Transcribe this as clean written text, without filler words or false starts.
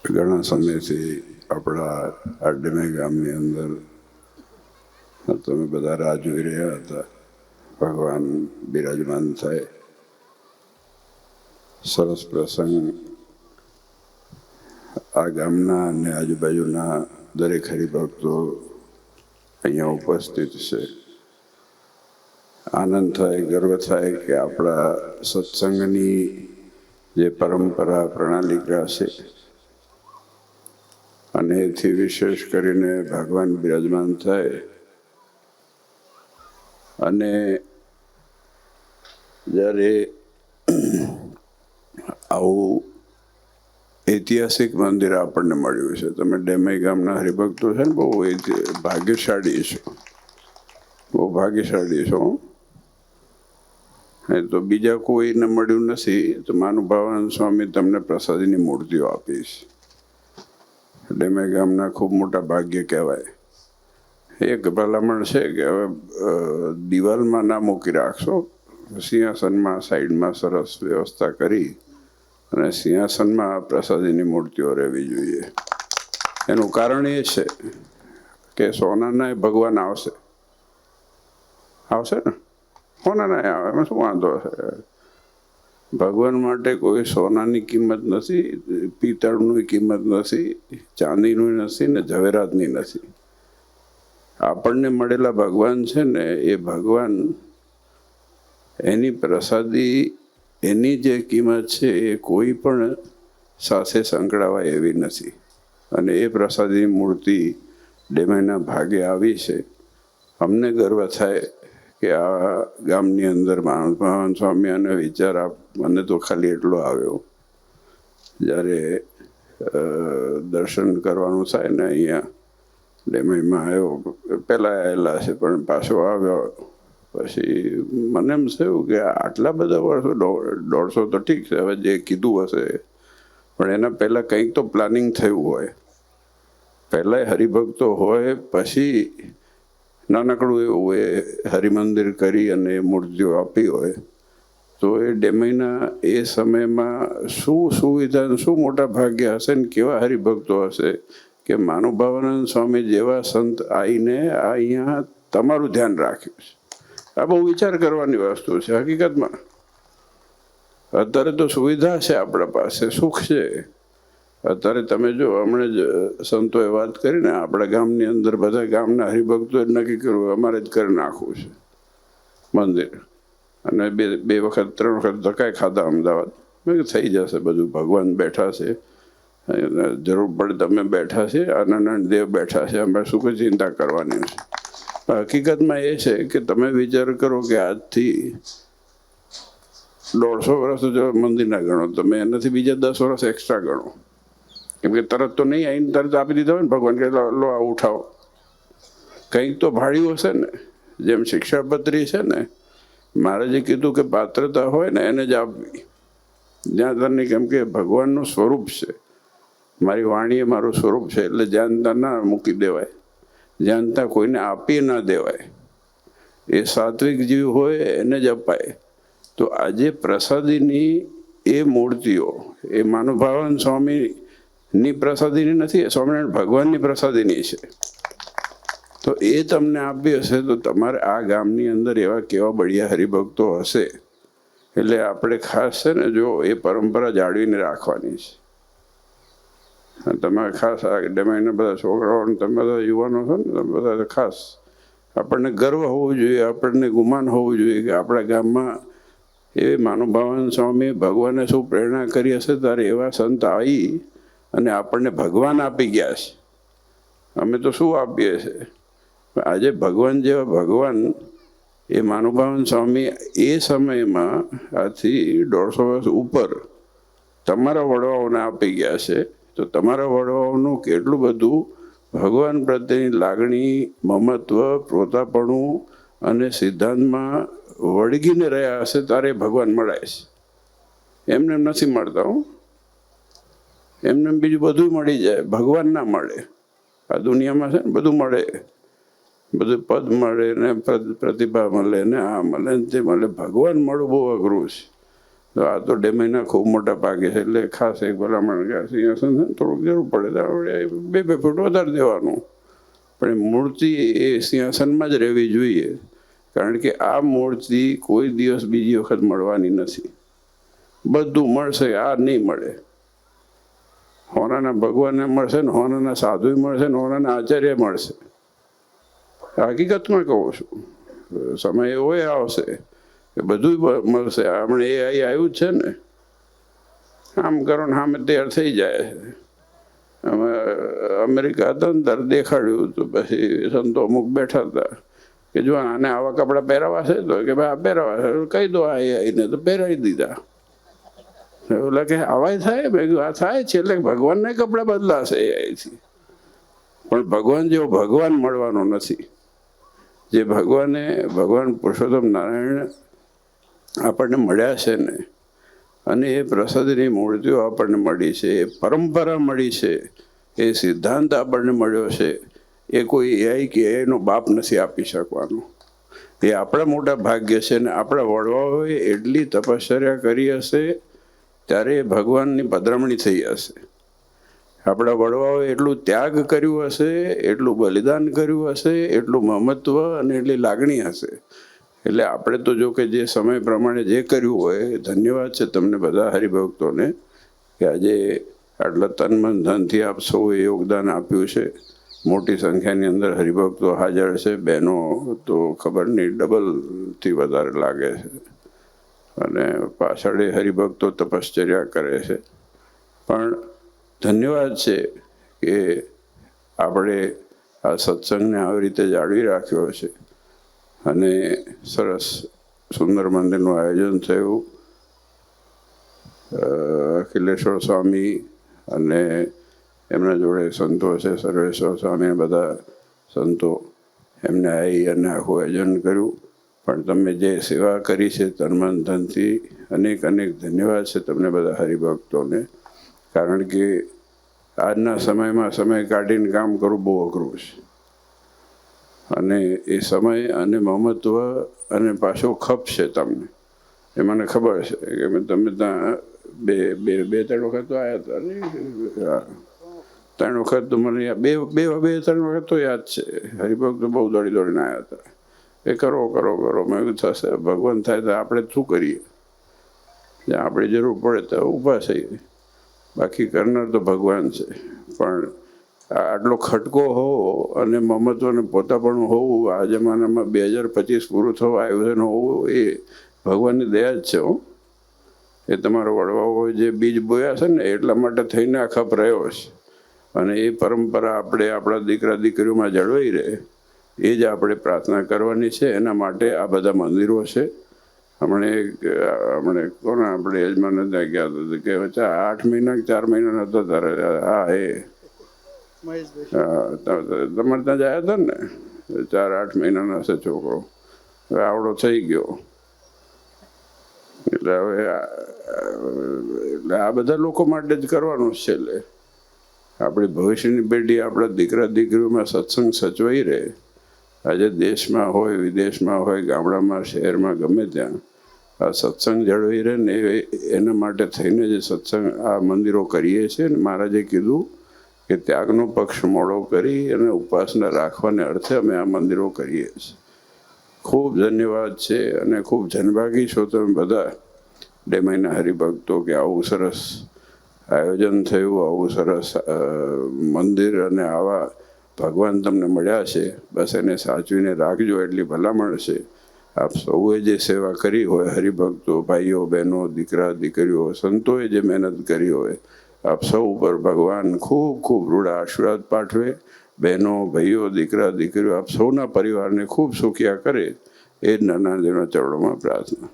ઘણા સમયથી આપણા આ ડેમે ગામની અંદર તમે બધા રાહ જોઈ રહ્યા હતા ભગવાન બિરાજમાન થાય. સરસ પ્રસંગ. આ ગામના અને આજુબાજુના દરેક હરિભક્તો અહીંયા ઉપસ્થિત છે. આનંદ થાય, ગર્વ થાય કે આપણા સત્સંગની જે પરંપરા પ્રણાલિકા છે અને એથી વિશેષ કરીને ભગવાન બિરાજમાન થાય અને જ્યારે આવું ઐતિહાસિક મંદિર આપણને મળ્યું છે. તમે ડેમઈ ગામના હરિભક્તો છે ને, બહુ ભાગ્યશાળી છો, બહુ ભાગ્યશાળી છો. તો બીજા કોઈને મળ્યું નથી તો મહાનુભાવાનંદ સ્વામી તમને પ્રસાદીની મૂર્તિઓ આપીશ. ડેમઈ ગામના ખૂબ મોટા ભાગ્ય કહેવાય. એક ભલામણ છે કે હવે દિવાલમાં ના મૂકી રાખશો, સિંહાસનમાં સાઈડમાં સરસ વ્યવસ્થા કરી અને સિંહાસનમાં પ્રસાદીની મૂર્તિઓ રહેવી જોઈએ. એનું કારણ એ છે કે સોનાના ભગવાન આવશે ને, સોનાના આવે, એમાં શું વાંધો છે? ભગવાન માટે કોઈ સોનાની કિંમત નથી, પિત્તળની કિંમત નથી, ચાંદીની નથી ને ઝવેરાતની નથી. આપણને મળેલા ભગવાન છે ને, એ ભગવાન એની પ્રસાદી, એની જે કિંમત છે એ કોઈ પણ સાથે સંકળાવાય એવી નથી. અને એ પ્રસાદીની મૂર્તિ ડેમઈના ભાગે આવી છે. અમને ગર્વ થાય કે આ ગામની અંદર મહાનુભાવાનંદ સ્વામી અને વિચાર મને તો ખાલી એટલો આવ્યો જ્યારે દર્શન કરવાનું થાય ને, અહીંયા ડેમઈમાં આવ્યો, પહેલાં આવેલા છે પણ પાછો આવ્યો. પછી મને એમ થયું કે આટલા બધા વર્ષો, 150 તો ઠીક છે, હવે જે કીધું હશે, પણ એના પહેલાં કંઈક તો પ્લાનિંગ થયું હોય. પહેલાં હરિભક્તો હોય, પછી નાનકડું એવું એ હરિમંદિર કરી અને મૂર્તિઓ આપી હોય, તો એ ડેમઈના એ સમયમાં શું સુવિધા, શું મોટા ભાગ્ય હશે ને કેવા હરિભક્તો હશે કે મહાનુભાવાનંદ સ્વામી જેવા સંત આવીને અહીંયા તમારું ધ્યાન રાખ્યું છે. આ બહુ વિચાર કરવાની વસ્તુ છે હકીકતમાં. અત્યારે તો સુવિધા છે આપણા પાસે, સુખ છે. અત્યારે તમે જો, હમણાં જ સંતોએ વાત કરીને આપણા ગામની અંદર બધા ગામના હરિભક્તોએ નક્કી કર્યું અમારે જ કરી નાખવું છે મંદિર. અને બે વખત 3 વખત ધક્કા ખાધા અમદાવાદ. મેં થઈ જશે બધું, ભગવાન બેઠા છે, જરૂર પડે તમે બેઠા છે, આનંદ દેવ બેઠા છે, અમારે શું કોઈ ચિંતા કરવાની છે. હકીકતમાં એ છે કે તમે વિચાર કરો કે આજથી 150 વર્ષ જો મંદિર ના ગણો તમે, એનાથી બીજા 10 વર્ષ એક્સ્ટ્રા ગણો. કેમ કે તરત તો નહીં આવીને તરત આપી દીધા હોય ને ભગવાન કે લો આ ઉઠાવો. કંઈક તો ભાડ્યું હશે ને. જેમ શિક્ષાપત્રી છે ને, મારે જે કીધું કે પાત્રતા હોય ને એને જ આપવી, જ્યાં તને, કેમ કે ભગવાનનું સ્વરૂપ છે. મારી વાણી એ મારું સ્વરૂપ છે, એટલે જ્યાં ત્યાં ના મૂકી દેવાય, જ્યાં ત્યાં કોઈને આપી ના દેવાય. એ સાત્વિક જીવ હોય એને જ અપાય. તો આજે પ્રસાદીની એ મૂર્તિઓ એ મહાનુભાવાનંદ સ્વામીની પ્રસાદીની નથી, સ્વામિનારાયણ ભગવાનની પ્રસાદીની છે. તો એ તમને આપી હશે તો તમારે આ ગામની અંદર એવા કેવા બળિયા હરિભક્તો હશે. એટલે આપણે ખાસ છે ને, જો એ પરંપરા જાળવીને રાખવાની છે. તમે ખાસ આ ડેમઈના બધા છોકરાઓ, તમે બધા યુવાનો છો ને, તમે બધા ખાસ આપણને ગર્વ હોવું જોઈએ, આપણને ગુમાન હોવું જોઈએ કે આપણા ગામમાં એ મહાનુભાવાનંદ સ્વામી ભગવાને શું પ્રેરણા કરી હશે, ત્યારે એવા સંત આવી અને આપણને ભગવાન આપી ગયા છે. અમે તો શું આપીએ છીએ? આજે ભગવાન જેવા ભગવાન એ મહાનુભાવાનંદ સ્વામી એ સમયમાં, આજથી 150 વર્ષ ઉપર, તમારા વડવાઓને આપી ગયા છે. તો તમારા વડવાઓનું કેટલું બધું ભગવાન પ્રત્યેની લાગણી, મમત્વ, પોતાપણું અને સિદ્ધાંતમાં વળગીને રહ્યા હશે, તારે ભગવાન મળાય છે. એમને નથી મળતા હો. એમને બીજું બધું મળી જાય, ભગવાન ના મળે. આ દુનિયામાં છે ને બધું મળે, બધું પદ મળે ને પ્રતિભા મળે ને આ મળે ને તે મળે. ભગવાન મળવું બહુ અઘરું છે. તો આ તો 2 મહિના ખૂબ મોટા પાકે છે, એટલે ખાસ એક ભલામણ કે સિંહાસન થોડુંક જરૂર પડે તો આપણે 2 ફૂટ વધારે દેવાનું, પણ એ મૂર્તિ એ સિંહાસનમાં જ રહેવી જોઈએ, કારણ કે આ મૂર્તિ કોઈ દિવસ બીજી વખત મળવાની નથી. બધું મળશે, આ નહીં મળે. હોનાના ભગવાનને મળશે ને, હોનાના સાધુ મળશે ને, હોનાના આચાર્ય મળશે. હકીકતમાં કહું છું, સમય એવો આવશે કે બધું મળશે. હમણાં એ આવ્યું જ છે ને, આમ કરો ને સામે તૈયાર થઈ જાય છે. અમે અમેરિકા હતા ને ત્યારે દેખાડ્યું તો પછી સંતો અમુક બેઠા હતા કે જો આને આવા કપડાં પહેરાવા છે, તો કે ભાઈ આ પહેરાવા છે, કહી દો આવીને તો પહેરાવી દીધા. એટલે કે આવાય થાય, મેં આ થાય છે, એટલે ભગવાનને કપડાં બદલાશે અહીંથી, પણ ભગવાન જેવો ભગવાન મળવાનો નથી. જે ભગવાન પુરુષોત્તમ નારાયણ આપણને મળ્યા છે ને, અને એ પ્રસાદની મૂર્તિઓ આપણને મળી છે, એ પરંપરા મળી છે, એ સિદ્ધાંત આપણને મળ્યો છે, એ કોઈ એઆઈ કે એનો બાપ નથી આપી શકવાનો. એ આપણા મોટા ભાગ્ય છે. ને આપણા વડવાઓએ એટલી તપશ્ચર્યા કરી હશે ત્યારે ભગવાનની પધરામણી થઈ હશે. આપણા વડવાઓએ એટલું ત્યાગ કર્યું હશે, એટલું બલિદાન કર્યું હશે, એટલું મમત્વ અને એટલી લાગણી હશે. એટલે આપણે તો જો કે જે સમય પ્રમાણે જે કર્યું હોય, ધન્યવાદ છે તમને બધા હરિભક્તોને કે આજે આટલા તન મન ધનથી આપ સૌએ યોગદાન આપ્યું છે. મોટી સંખ્યાની અંદર હરિભક્તો હાજર છે. બહેનો તો ખબર નહીં ડબલથી વધારે લાગે છે, અને પાછળ હરિભક્તો તપશ્ચર્યા કરે છે. પણ ધન્યવાદ છે કે આપણે આ સત્સંગને આવી રીતે જાળવી રાખ્યો છે, અને સરસ સુંદર મંદિરનું આયોજન થયું. અખિલેશ્વર સ્વામી અને એમના જોડે સંતો છે, સર્વેશ્વર સ્વામી, બધા સંતો, એમને આવી અને આખું આયોજન કર્યું. પણ તમે જે સેવા કરી છે તન મન ધનથી, અનેક અનેક ધન્યવાદ છે તમને બધા હરિભક્તોને. કારણ કે આજના સમયમાં સમય કાઢીને કામ કરવું બહુ અઘરું છે, અને એ સમય અને મમત્વ અને પાછો ખપ છે તમને, એ મને ખબર છે કે તમે ત્યાં બે 3 વખત તો આવ્યા હતા ને, 3 વખત તો મને બે 3 વખત તો યાદ છે. હરિભક્તો બહુ દોડીને આવ્યા હતા. એ કરો મેં થશે, ભગવાન થાય તો આપણે શું કરીએ, જ્યાં આપણે જરૂર પડે તો ઊભા થઈએ, બાકી કરનાર તો ભગવાન છે. પણ આટલો ખટકો હોવો અને મમત્વને પોતાપણું હોવું આ જમાનામાં 2025 પૂરું થવા આવ્યું હોવું, એ ભગવાનની દયા જ છે. એ તમારા વડવાઓએ જે બીજ બોયા છે ને, એટલા માટે થઈને આ ખપ રહ્યો છે. અને એ પરંપરા આપણે આપણા દીકરા દીકરીઓમાં જળવાઈ રહે, એ જ આપણે પ્રાર્થના કરવાની છે. એના માટે આ બધા મંદિરો છે. હમણે કોને આપણે યજમાન ત્યાં ગયા હતા કે 8 મહિના 4 મહિના નતો તારે, હા એ તમારે ત્યાં જાય હતા ને, 4-8 મહિનાનો હશે છોકરો, હવે આવડો થઈ ગયો. એટલે હવે આ બધા લોકો માટે જ કરવાનું છે. એટલે આપણી ભવિષ્યની પેઢી, આપણા દીકરા દીકરીઓમાં સત્સંગ સચવાઈ રહે. આજે દેશમાં હોય, વિદેશમાં હોય, ગામડામાં, શહેરમાં, ગમે ત્યાં આ સત્સંગ જળવાઈ રહે ને, એના માટે થઈને જે સત્સંગ આ મંદિરો કરીએ છીએ. ને મહારાજે કીધું કે ત્યાગનો પક્ષ મોડો કરી અને ઉપાસના રાખવાને અર્થે અમે આ મંદિરો કરીએ છીએ. ખૂબ ધન્યવાદ છે, અને ખૂબ જનભાગી છો તમે બધા 2 મહિના હરિભક્તો કે આવું સરસ આયોજન થયું, આવું સરસ મંદિર, અને આવા ભગવાન તમને મળ્યા છે. બસ એને સાચવીને રાખજો, એટલી ભલામણ છે. આપ સૌએ જે સેવા કરી હોય, હરિભક્તો, ભાઈઓ બહેનો, દીકરા દીકરીઓ, સંતોએ જે મહેનત કરી હોય, આપ સૌ ઉપર ભગવાન ખૂબ ખૂબ રૂડા આશીર્વાદ પાઠવે. બહેનો, ભાઈઓ, દીકરા દીકરીઓ, આપ સૌના પરિવારને ખૂબ સુખિયા કરે, એ જ નાના ચરણોમાં પ્રાર્થના.